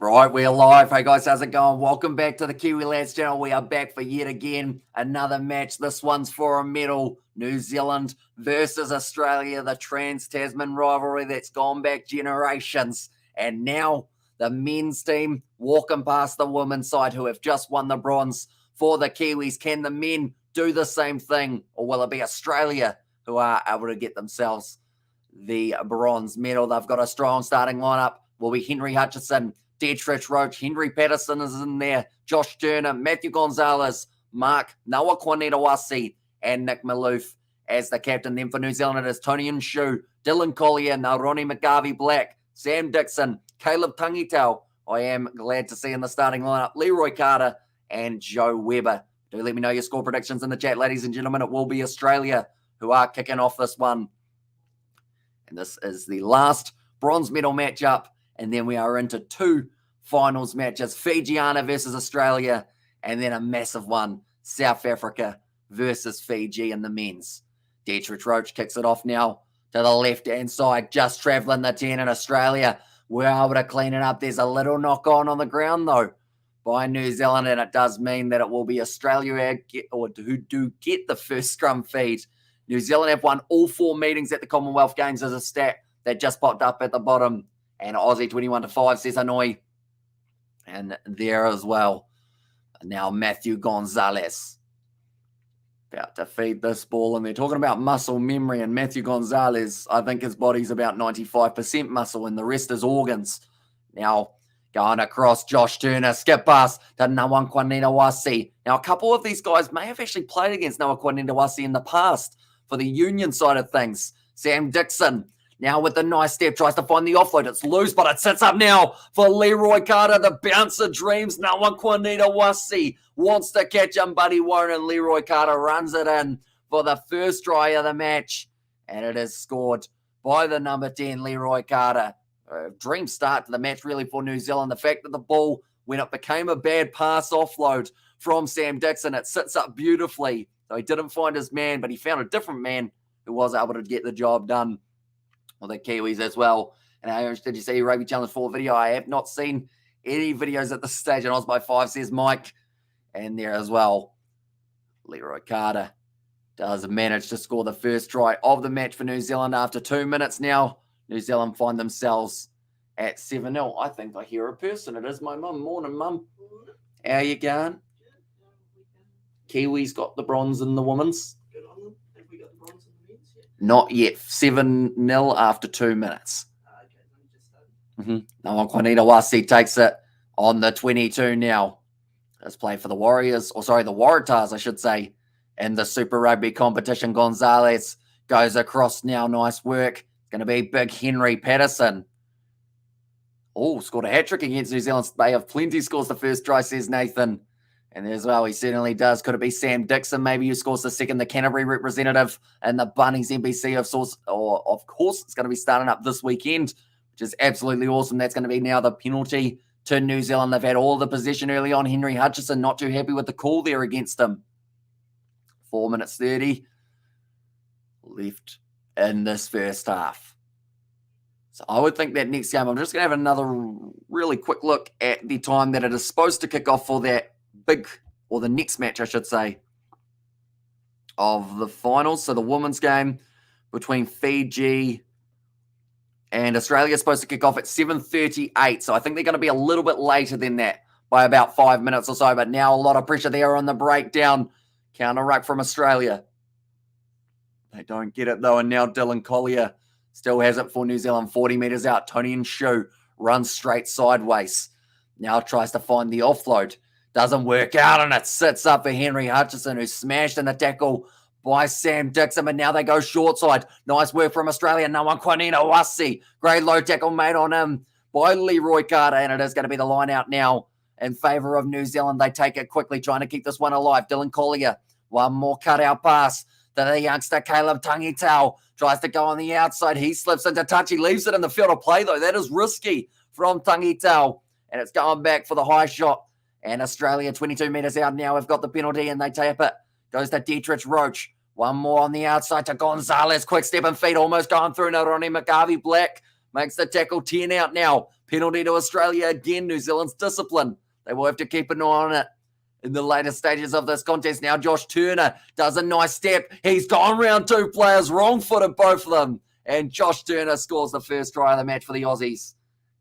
Right, we're live. Hey guys, how's it going? Welcome back to the Kiwi Lads channel. We are back for yet again another match. This one's for a medal. New Zealand versus Australia, the Trans-Tasman rivalry that's gone back generations. And now the men's team walking past the women's side who have just won the bronze for the Kiwis. Can the men do the same thing, or will it be Australia who are able to get themselves the bronze medal? They've got a strong starting lineup. Will be Henry Hutchison, Dietrich Roach, Henry Patterson is in there, Josh Turner, Matthew Gonzalez, Mark, Noah Kwanetawasi, and Nick Maloof as the captain. Then for New Zealand, it is Tony Nshu, Dylan Collier, Naroni McGarvey-Black, Sam Dixon, Caleb Tangitau. I am glad to see in the starting lineup Leroy Carter and Joe Webber. Do let me know your score predictions in the chat, ladies and gentlemen. It will be Australia who are kicking off this one. And this is the last bronze medal matchup. And then we are into two finals matches, Fijiana versus Australia, and then a massive one, South Africa versus Fiji in the men's. Dietrich Roach kicks it off now to the left-hand side, just travelling the 10 in Australia. We're able to clean it up. There's a little knock-on the ground, though, by New Zealand, and it does mean that it will be Australia who do get the first scrum feed. New Zealand have won all 4 meetings at the Commonwealth Games as a stat that just popped up at the bottom. And Aussie 21-5 says Hanoi. And there as well. Now Matthew Gonzalez about to feed this ball. And they're talking about muscle memory. And Matthew Gonzalez, I think his body's about 95% muscle and the rest is organs. Now going across, Josh Turner, skip pass to Noah Kwanetawasi. Now a couple of these guys may have actually played against Noah Kwanetawasi in the past for the union side of things. Sam Dixon. Now with the nice step, tries to find the offload. It's loose, but it sits up now for Leroy Carter. The bouncer dreams. Noah Kwanetawasi wants to catch him, but he won't. And Leroy Carter runs it in for the first try of the match. And it is scored by the number 10, Leroy Carter. A dream start to the match, really, for New Zealand. The fact that the ball, when it became a bad pass offload from Sam Dixon, it sits up beautifully. So he didn't find his man, but he found a different man who was able to get the job done. Well, the Kiwis as well. And did you see Rugby Challenge 4 video? I have not seen any videos at this stage. And Oz by 5 says Mike. And there as well, Leroy Carter does manage to score the first try of the match for New Zealand after 2 minutes now. New Zealand find themselves at 7-0. I think I hear a person. It is my mum. Morning, mum. How you going? Kiwis got the bronze in the women's. Good on them. Have we got the bronze in the men's yet? Not yet. 7-0 after 2 minutes. Okay, let me just start. Noah Kwanetawasi takes it on the 22 now. Let's play for the Warriors, or sorry, the Waratahs, I should say, in the Super Rugby competition. Gonzalez goes across now. Nice work. It's going to be big Henry Patterson. Oh, scored a hat-trick against New Zealand. They have plenty scores the first try, says Nathan. And as well, he certainly does. Could it be Sam Dixon, maybe, who scores the second, the Canterbury representative, and the Bunnings NBC, of course, it's going to be starting up this weekend, which is absolutely awesome. That's going to be now the penalty to New Zealand. They've had all the possession early on. Henry Hutchison not too happy with the call there against him. 4 minutes 30 left in this first half. So I would think that next game, I'm just going to have another really quick look at the time that it is supposed to kick off for that the next match, I should say, of the finals. So the women's game between Fiji and Australia is supposed to kick off at 7:38. So I think they're going to be a little bit later than that by about 5 minutes or so. But now a lot of pressure there on the breakdown. Counter ruck from Australia. They don't get it, though. And now Dylan Collier still has it for New Zealand. 40 metres out. Tony Nshu runs straight sideways. Now tries to find the offload. Doesn't work out, and it sits up for Henry Hutchison, who's smashed in the tackle by Sam Dixon. But now they go short side. Nice work from Australia. Noah Kwanetawasi. Great low tackle made on him by Leroy Carter, and it is going to be the line out now in favour of New Zealand. They take it quickly, trying to keep this one alive. Dylan Collier, one more cutout pass to the youngster Caleb Tangitau. Tries to go on the outside. He slips into touch. He leaves it in the field of play, though. That is risky from Tangitau, and it's going back for the high shot. And Australia, 22 metres out now, have got the penalty and they tape it. Goes to Dietrich Roach. One more on the outside to Gonzalez. Quick step and feet, almost going through. Naroni McGarvey-Black makes the tackle 10 out now. Penalty to Australia again. New Zealand's discipline. They will have to keep an eye on it in the later stages of this contest. Now Josh Turner does a nice step. He's gone round two players, wrong-footed both of them. And Josh Turner scores the first try of the match for the Aussies.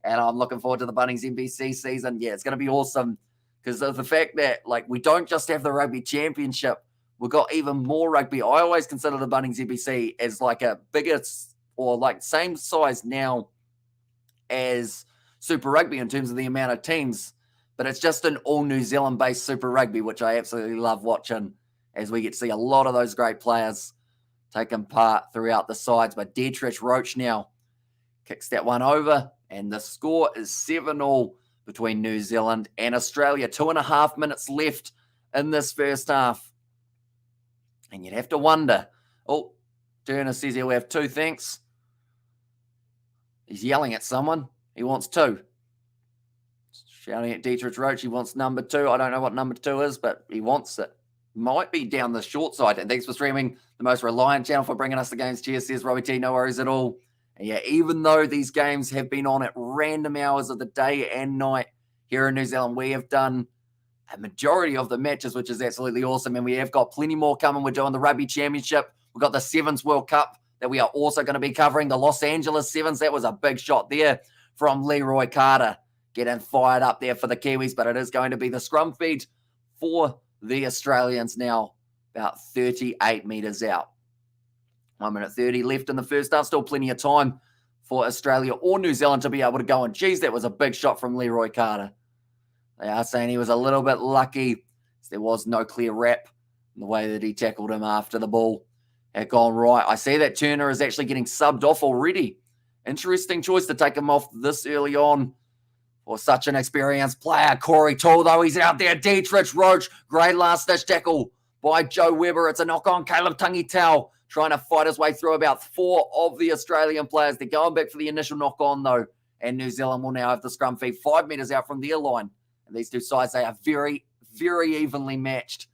And I'm looking forward to the Bunnings NBC season. Yeah, it's going to be awesome because of the fact that, like, we don't just have the Rugby Championship. We've got even more rugby. I always consider the Bunnings NBC as like a bigger or like same size now as Super Rugby in terms of the amount of teams. But it's just an all New Zealand-based Super Rugby, which I absolutely love watching as we get to see a lot of those great players taking part throughout the sides. But Dietrich Roach now kicks that one over, and the score is 7-7 between New Zealand and Australia. 2.5 minutes left in this first half. And you'd have to wonder. Oh, Turner says he'll have 2, thanks. He's yelling at someone. He wants 2. Shouting at Dietrich Roach, he wants number 2. I don't know what number 2 is, but he wants it. Might be down the short side. And thanks for streaming the most reliant channel for bringing us the games. Cheers, says Robbie T. No worries at all. And yeah, even though these games have been on at random hours of the day and night here in New Zealand, we have done a majority of the matches, which is absolutely awesome. And we have got plenty more coming. We're doing the Rugby Championship. We've got the Sevens World Cup that we are also going to be covering. The Los Angeles Sevens, that was a big shot there from Leroy Carter. Getting fired up there for the Kiwis, but it is going to be the scrum feed for the Australians now, about 38 metres out. 1 minute 30 left in the first half. Still plenty of time for Australia or New Zealand to be able to go. And geez, that was a big shot from Leroy Carter. They are saying he was a little bit lucky. There was no clear wrap in the way that he tackled him after the ball had gone right. I see that Turner is actually getting subbed off already. Interesting choice to take him off this early on for such an experienced player. Corey Toole, though, he's out there. Dietrich Roach, great last-ditch tackle by Joe Weber. It's a knock on Caleb Tangitau, trying to fight his way through about 4 of the Australian players. They're going back for the initial knock on, though, and New Zealand will now have the scrum feed 5 metres out from their line. And these two sides, they are very, very evenly matched.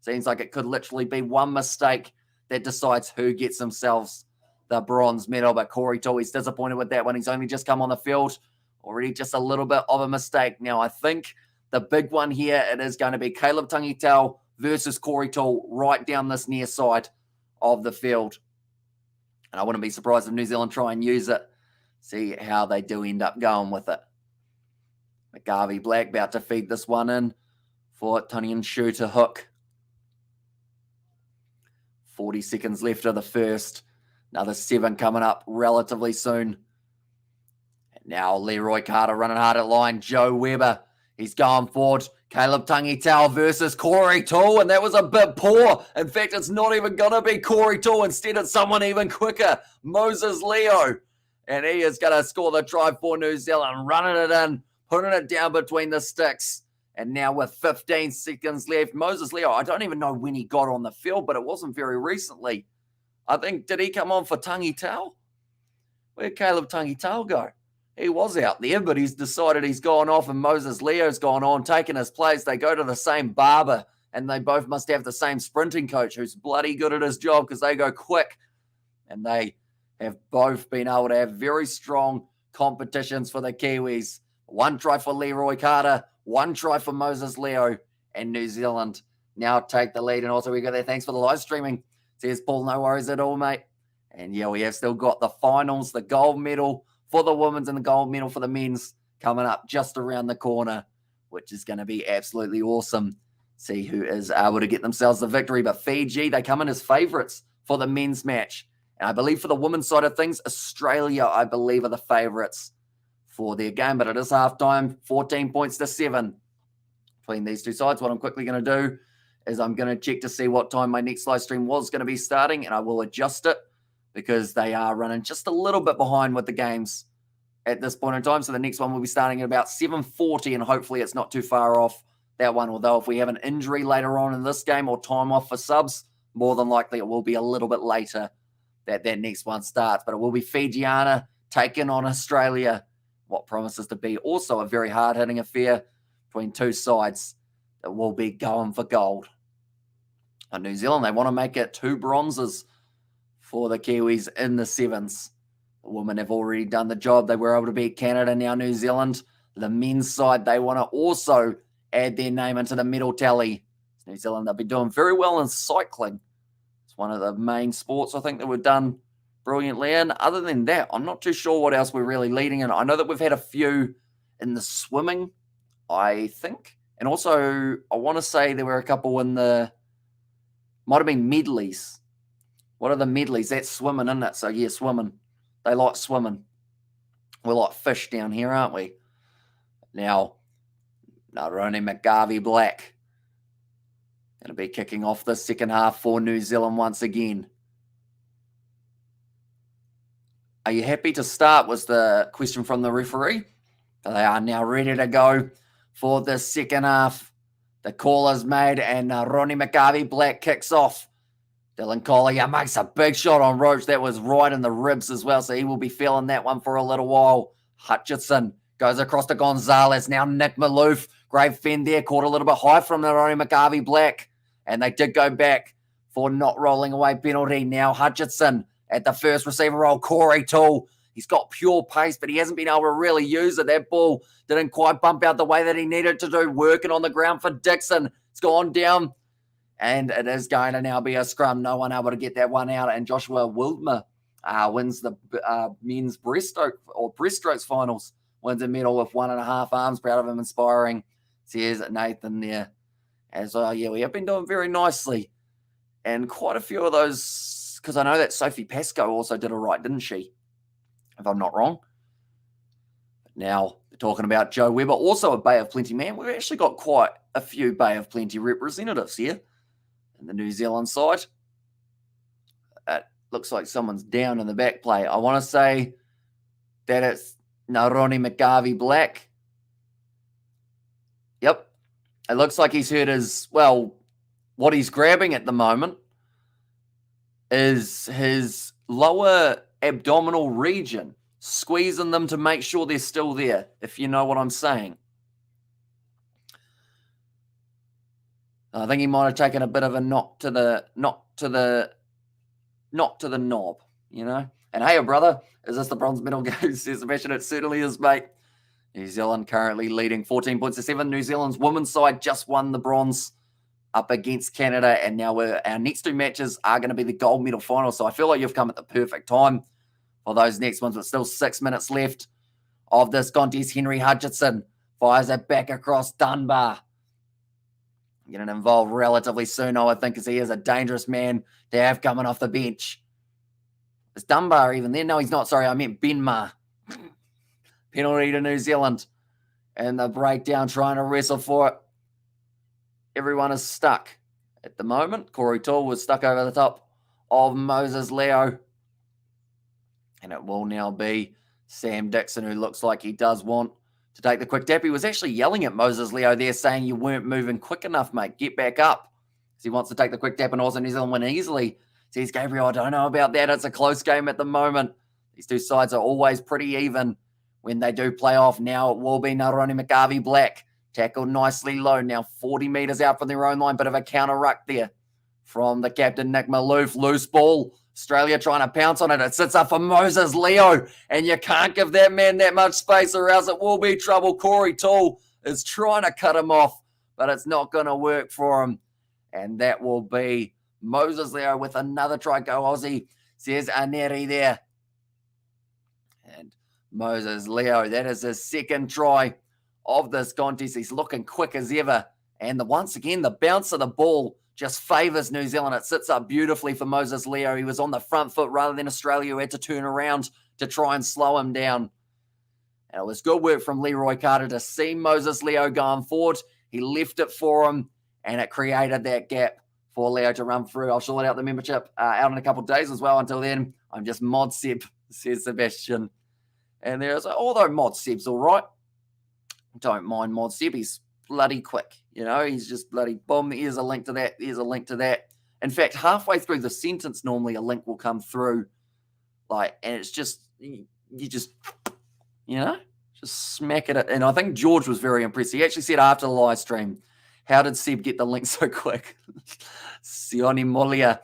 Seems like it could literally be one mistake that decides who gets themselves the bronze medal. But Corey Toole, he's disappointed with that one. He's only just come on the field. Already just a little bit of a mistake. Now, I think the big one here, it is going to be Caleb Tangitau versus Corey Toole right down this near side of the field. And I wouldn't be surprised if New Zealand try and use it. See how they do end up going with it. McGarvey Black about to feed this one in for Tony and Shu to hook. 40 seconds left of the first. Another 7 coming up relatively soon. And now Leroy Carter running hard at line. Joe Weber, he's going forward. Caleb Tangitau versus Corey Toole, and that was a bit poor. In fact, it's not even going to be Corey Toole. Instead, it's someone even quicker, Moses Leo. And he is going to score the try for New Zealand, running it in, putting it down between the sticks. And now with 15 seconds left, Moses Leo, I don't even know when he got on the field, but it wasn't very recently. I think, did he come on for Tangitau? Where'd Caleb Tangitau go? He was out there, but he's decided he's gone off, and Moses Leo's gone on, taking his place. They go to the same barber, and they both must have the same sprinting coach who's bloody good at his job because they go quick. And they have both been able to have very strong competitions for the Kiwis. 1 try for Leroy Carter, 1 try for Moses Leo, and New Zealand now take the lead. And also we got there. Thanks for the live streaming. Says Paul, no worries at all, mate. And yeah, we have still got the finals, the gold medal for the women's and the gold medal for the men's coming up just around the corner, which is going to be absolutely awesome. See who is able to get themselves the victory. But Fiji, they come in as favourites for the men's match. And I believe for the women's side of things, Australia, I believe, are the favourites for their game. But it is halftime, 14 points to 7 between these two sides. What I'm quickly going to do is I'm going to check to see what time my next live stream was going to be starting, and I will adjust it because they are running just a little bit behind with the games at this point in time. So the next one will be starting at about 7:40, and hopefully it's not too far off that one. Although if we have an injury later on in this game or time off for subs, more than likely it will be a little bit later that next one starts. But it will be Fijiana taking on Australia. What promises to be also a very hard-hitting affair between two sides that will be going for gold. And New Zealand, they want to make it 2 bronzes for the Kiwis in the sevens. The women have already done the job. They were able to beat Canada, now New Zealand. The men's side, they want to also add their name into the medal tally. New Zealand, they'll be doing very well in cycling. It's one of the main sports I think that we've done brilliantly in. Other than that, I'm not too sure what else we're really leading in. I know that we've had a few in the swimming, I think. And also, I want to say there were a couple in the, might have been medleys. What are the medleys? That's swimming, isn't it? So, yeah, swimming. They like swimming. We're like fish down here, aren't we? Now, Narone McGarvey Black going to be kicking off the second half for New Zealand once again. Are you happy to start, was the question from the referee. They are now ready to go for the second half. The call is made and Ronnie McGarvey Black kicks off. Dylan Collier makes a big shot on Roach. That was right in the ribs as well, so he will be feeling that one for a little while. Hutchinson goes across to Gonzalez. Now Nick Maloof. Great fend there. Caught a little bit high from the Ronnie McGarvey Black. And they did go back for not rolling away penalty. Now Hutchinson at the first receiver role. Corey Toole. He's got pure pace, but he hasn't been able to really use it. That ball didn't quite bump out the way that he needed to do. Working on the ground for Dixon. It's gone down. And it is going to now be a scrum. No one able to get that one out. And Joshua Wildmer wins the men's breaststrokes finals. Wins a medal with 1.5 arms. Proud of him, inspiring. Says Nathan there. As yeah, we have been doing very nicely. And quite a few of those, because I know that Sophie Pascoe also did it right, didn't she? If I'm not wrong. But now, we're talking about Joe Webber, also a Bay of Plenty man. We've actually got quite a few Bay of Plenty representatives here in the New Zealand side. It looks like someone's down in the back play. I want to say that it's Narone McGarvey Black. Yep. It looks like he's hurt his, well, what he's grabbing at the moment is his lower abdominal region, squeezing them to make sure they're still there, if you know what I'm saying. I think he might have taken a bit of a knock to the knob, you know. And hey, brother, is this the bronze medal game? Says Sebastian, it certainly is, mate. New Zealand currently leading 14 points to 7. New Zealand's women's side just won the bronze up against Canada, and now our next two matches are going to be the gold medal final. So I feel like you've come at the perfect time for those next ones, but still 6 minutes left of this contest. Henry Hutchinson fires it back across Dunbar. Getting involved relatively soon, I would think, because he is a dangerous man to have coming off the bench. Is Dunbar even there? No, he's not. Sorry, I meant Benmar. Penalty to New Zealand. And the breakdown trying to wrestle for it. Everyone is stuck at the moment. Corey Toole was stuck over the top of Moses Leo. And it will now be Sam Dixon, who looks like he does want to take the quick tap. He was actually yelling at Moses Leo there, saying you weren't moving quick enough, mate. Get back up. Because he wants to take the quick tap, and also New Zealand win easily. Says Gabriel, I don't know about that. It's a close game at the moment. These two sides are always pretty even when they do play off. Now it will be Narone McGarvey Black. Tackled nicely low. Now 40 metres out from their own line. Bit of a counter ruck there from the captain, Nick Maloof. Loose ball. Australia trying to pounce on it. It sits up for Moses Leo. And you can't give that man that much space or else it will be trouble. Corey Toole is trying to cut him off, but it's not going to work for him. And that will be Moses Leo with another try. Go Aussie, says Aneri there. And Moses Leo, that is his second try of this contest. He's looking quick as ever. And once again, the bounce of the ball just favours New Zealand. It sits up beautifully for Moses Leo. He was on the front foot rather than Australia, who had to turn around to try and slow him down. And it was good work from Leroy Carter to see Moses Leo going forward. He left it for him, and it created that gap for Leo to run through. I'll sort out the membership out in a couple of days as well. Until then, I'm just Mod Seb, says Sebastian. And there's, although Mod Seb's all right, don't mind Mod Seb. He's bloody quick. You know, he's just bloody boom. Here's a link to that. Here's a link to that. In fact, halfway through the sentence, normally a link will come through. And it's just, you just, just smack it. And I think George was very impressed. He actually said after the live stream, how did Seb get the link so quick? Sione Molia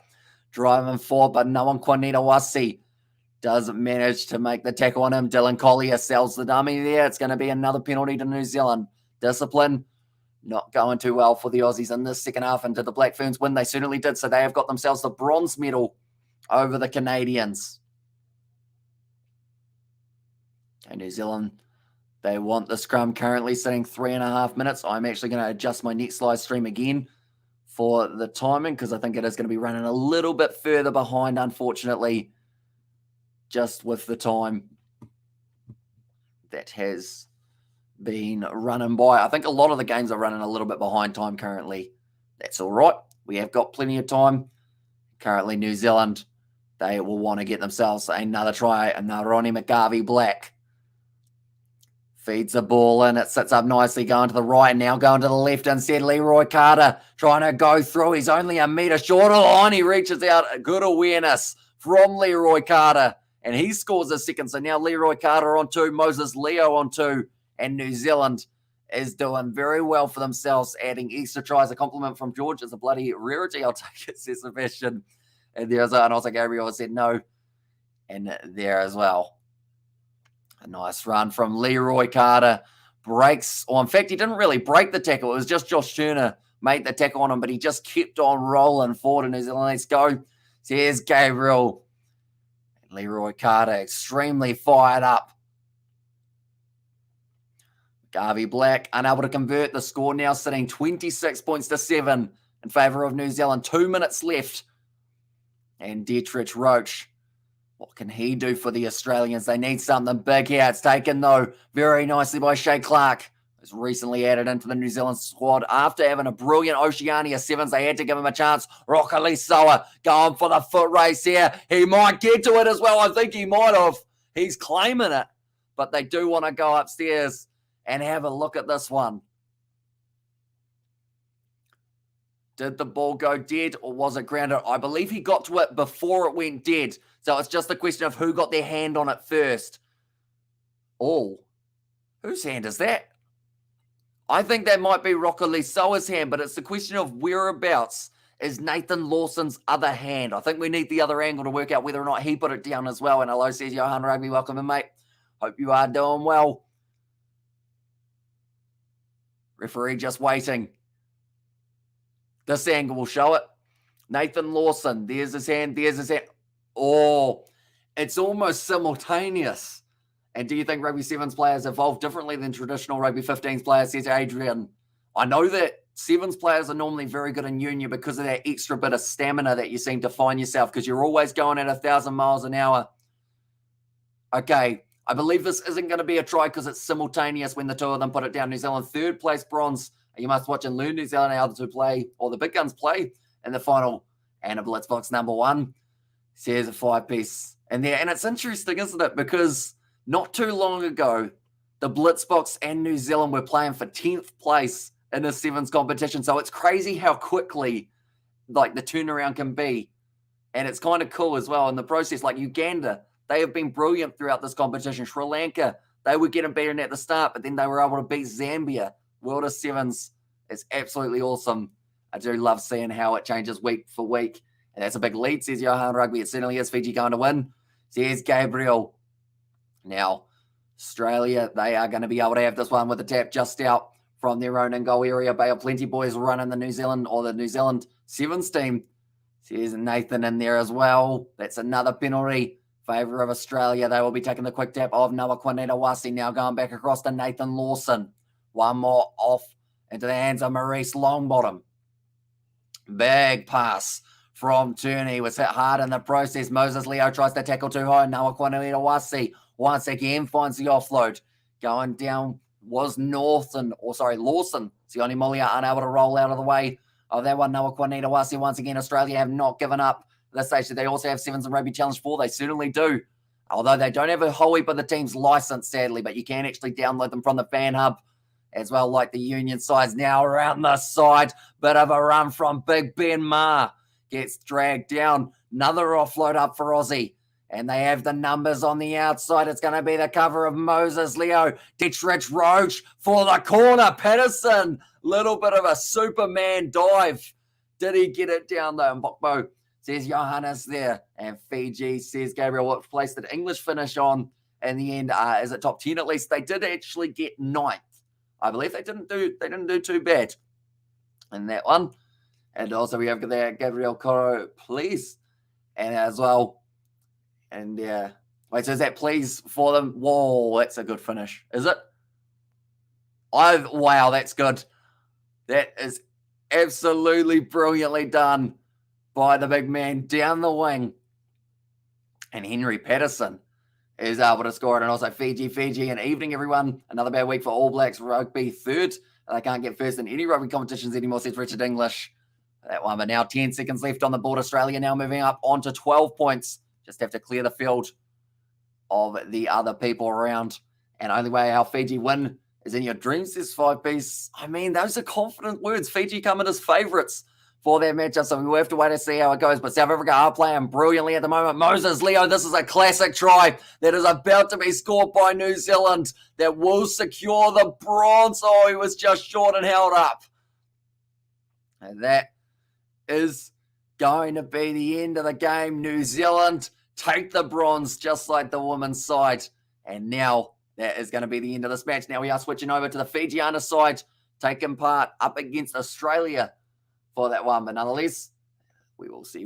driving forward, but no one Kwanita Wasi does manage to make the tackle on him. Dylan Collier sells the dummy there. It's going to be another penalty to New Zealand. Discipline not going too well for the Aussies in this second half. And did the Black Ferns win? They certainly did. So they have got themselves the bronze medal over the Canadians. Okay, New Zealand, they want the scrum currently sitting 3.5 minutes. I'm actually going to adjust my next live stream again for the timing because I think it is going to be running a little bit further behind, unfortunately, just with the time that has been running by. I think a lot of the games are running a little bit behind time currently. That's all right. We have got plenty of time. Currently, New Zealand, they will want to get themselves another try. And now Ronnie McGarvey-Black feeds the ball in. It sits up nicely, going to the right, now going to the left instead. Leroy Carter trying to go through. He's only a metre short of the line. He reaches out. Good awareness from Leroy Carter, and he scores a second. So now Leroy Carter on 2, Moses Leo on 2, and New Zealand is doing very well for themselves, adding extra tries. A compliment from George is a bloody rarity. I'll take it, says Sebastian. And there's and also Gabriel said no. And there as well. A nice run from Leroy Carter. Breaks, or in fact, he didn't really break the tackle. It was just Josh Turner made the tackle on him, but he just kept on rolling forward in New Zealand. Let's go. So here's Gabriel. Leroy Carter extremely fired up. Garvey Black unable to convert. The score now sitting 26 points to 7 in favour of New Zealand. 2 minutes left. And Dietrich Roach, what can he do for the Australians? They need something big here. It's taken, though, very nicely by Shea Clark. Was recently added into the New Zealand squad after having a brilliant Oceania Sevens. They had to give him a chance. Rockali Soa going for the foot race here. He might get to it as well. I think he might have. He's claiming it. But they do want to go upstairs and have a look at this one. Did the ball go dead or was it grounded? I believe he got to it before it went dead. So it's just a question of who got their hand on it first. Oh, whose hand is that? I think that might be Rockali Soa's hand, but it's the question of whereabouts is Nathan Lawson's other hand. I think we need the other angle to work out whether or not he put it down as well. And hello, says Johan Rugby. Welcome in, mate. Hope you are doing well. Referee just waiting. This angle will show it. Nathan Lawson. There's his hand. There's his hand. Oh, it's almost simultaneous. And do you think Rugby Sevens players evolve differently than traditional Rugby 15s players, says Adrian? I know that Sevens players are normally very good in union because of that extra bit of stamina that you seem to find yourself because you're always going at 1,000 miles an hour. Okay, I believe this isn't going to be a try because it's simultaneous when the two of them put it down. New Zealand third place bronze. You must watch and learn New Zealand how to play, or the big guns play in the final. And a Blitzbox number 1 says a 5-piece in there. And it's interesting, isn't it? Because not too long ago, the Blitzbox and New Zealand were playing for 10th place in the Sevens competition. So it's crazy how quickly like the turnaround can be. And it's kind of cool as well in the process. Like Uganda, they have been brilliant throughout this competition. Sri Lanka, they were getting beaten at the start, but then they were able to beat Zambia. World of Sevens is absolutely awesome. I do love seeing how it changes week for week. And that's a big lead, says Johan Rugby. It certainly is. Fiji going to win. Says Gabriel. Now, Australia, they are going to be able to have this one with a tap just out from their own in-goal area. Bay of Plenty boys running the New Zealand Sevens team. Says Nathan in there as well. That's another penalty. Favour of Australia. They will be taking the quick tap of Noah Quineta-Wasi. Now going back across to Nathan Lawson. One more off into the hands of Maurice Longbottom. Big pass from Turney. Was hit hard in the process. Moses Leo tries to tackle too high. Noah Quineta-Wasi once again finds the offload. Going down was Lawson. Sione Molia unable to roll out of the way of that one. Noah Quineta-Wasi once again. Australia have not given up this stage. They also have Sevens and Rugby Challenge 4. They certainly do. Although they don't have a whole heap of the teams licensed, sadly, but you can actually download them from the fan hub. As well, like the Union sides now around the side. Bit of a run from Big Ben Ma. Gets dragged down. Another offload up for Aussie. And they have the numbers on the outside. It's going to be the cover of Moses Leo. Dietrich Roach for the corner. Patterson. Little bit of a Superman dive. Did he get it down though? Mbokbo says Johannes there. And Fiji says Gabriel, what place did English finish on in the end? Is it top 10 at least? They did actually get 9th. I believe they didn't do too bad in that one. And also we have there Gabriel Coro, please. And as well. And yeah. Wait, so is that please for them? Whoa, that's a good finish. Is it? Wow, that's good. That is absolutely brilliantly done by the big man down the wing. And Henry Patterson is able to score it. And also Fiji. And evening, everyone. Another bad week for All Blacks rugby. Third. They can't get first in any rugby competitions anymore, says Richard English. That one, but now 10 seconds left on the board. Australia now moving up onto 12 points. Just have to clear the field of the other people around. And only way how Fiji win is in your dreams, says 5-piece. I mean, those are confident words. Fiji come in as favourites for their matchup, so we will have to wait to see how it goes. But South Africa are playing brilliantly at the moment. Moses Leo, this is a classic try that is about to be scored by New Zealand that will secure the bronze. Oh, he was just short and held up. And that is going to be the end of the game. New Zealand take the bronze just like the women's side. And now that is going to be the end of this match. Now we are switching over to the Fijiana side, taking part up against Australia for that one. But nonetheless, we will see